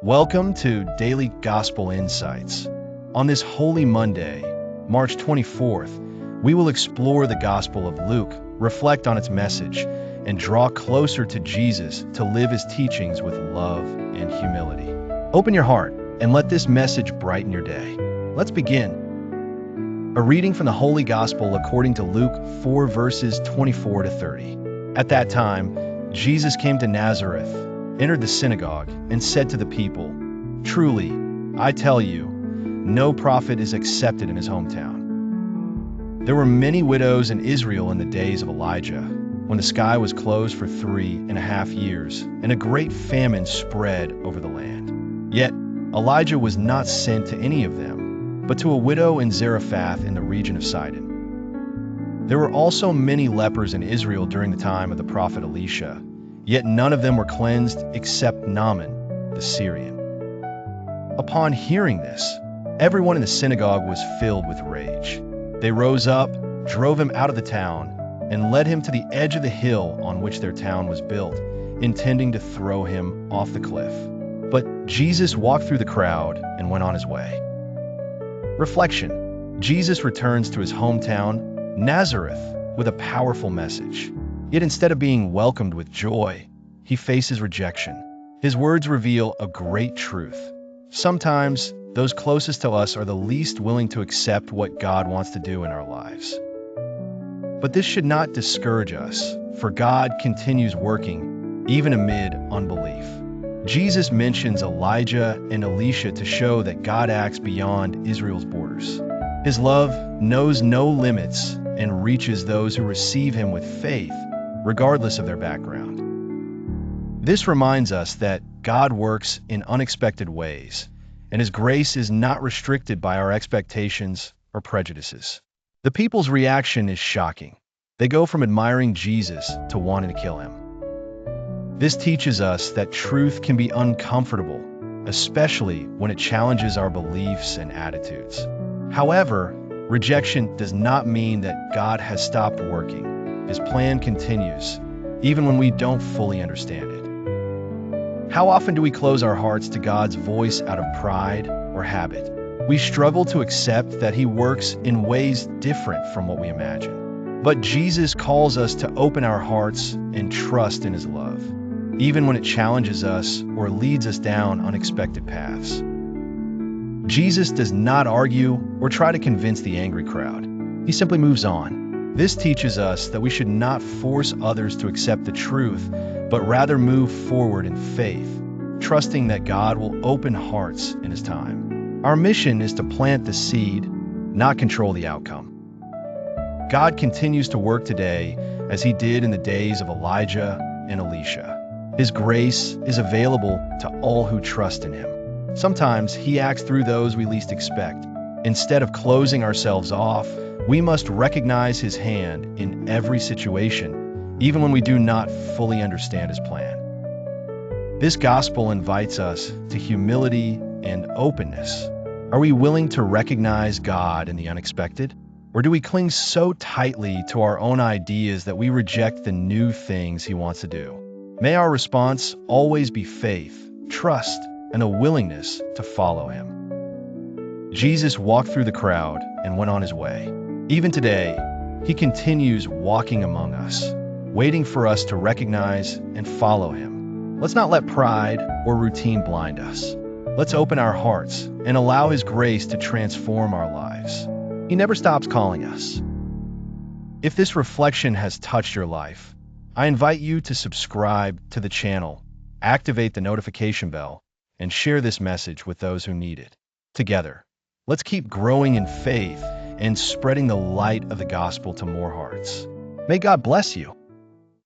Welcome to Daily Gospel Insights. On this Holy Monday, March 24th, we will explore the Gospel of Luke, reflect on its message, and draw closer to Jesus to live his teachings with love and humility. Open your heart and let this message brighten your day. Let's begin. A reading from the Holy Gospel according to Luke 4 verses 24 to 30. At that time, Jesus came to Nazareth, entered the synagogue, and said to the people, "Truly, I tell you, no prophet is accepted in his hometown." There were many widows in Israel in the days of Elijah, when the sky was closed for 3.5 years, and a great famine spread over the land. Yet Elijah was not sent to any of them, but to a widow in Zarephath in the region of Sidon. There were also many lepers in Israel during the time of the prophet Elisha, yet none of them were cleansed except Naaman, the Syrian. Upon hearing this, everyone in the synagogue was filled with rage. They rose up, drove him out of the town, and led him to the edge of the hill on which their town was built, intending to throw him off the cliff. But Jesus walked through the crowd and went on his way. Reflection: Jesus returns to his hometown, Nazareth, with a powerful message. Yet instead of being welcomed with joy, he faces rejection. His words reveal a great truth. Sometimes, those closest to us are the least willing to accept what God wants to do in our lives. But this should not discourage us, for God continues working, even amid unbelief. Jesus mentions Elijah and Elisha to show that God acts beyond Israel's borders. His love knows no limits and reaches those who receive him with faith, regardless of their background. This reminds us that God works in unexpected ways, and his grace is not restricted by our expectations or prejudices. The people's reaction is shocking. They go from admiring Jesus to wanting to kill him. This teaches us that truth can be uncomfortable, especially when it challenges our beliefs and attitudes. However, rejection does not mean that God has stopped working. His plan continues, even when we don't fully understand it. How often do we close our hearts to God's voice out of pride or habit? We struggle to accept that he works in ways different from what we imagine. But Jesus calls us to open our hearts and trust in his love, even when it challenges us or leads us down unexpected paths. Jesus does not argue or try to convince the angry crowd. He simply moves on. This teaches us that we should not force others to accept the truth, but rather move forward in faith, trusting that God will open hearts in his time. Our mission is to plant the seed, not control the outcome. God continues to work today as he did in the days of Elijah and Elisha. His grace is available to all who trust in him. Sometimes he acts through those we least expect. Instead of closing ourselves off, we must recognize his hand in every situation, even when we do not fully understand his plan. This gospel invites us to humility and openness. Are we willing to recognize God in the unexpected? Or do we cling so tightly to our own ideas that we reject the new things he wants to do? May our response always be faith, trust, and a willingness to follow him. Jesus walked through the crowd and went on his way. Even today, he continues walking among us, waiting for us to recognize and follow him. Let's not let pride or routine blind us. Let's open our hearts and allow his grace to transform our lives. He never stops calling us. If this reflection has touched your life, I invite you to subscribe to the channel, activate the notification bell, and share this message with those who need it. Together, let's keep growing in faith and spreading the light of the gospel to more hearts. May God bless you.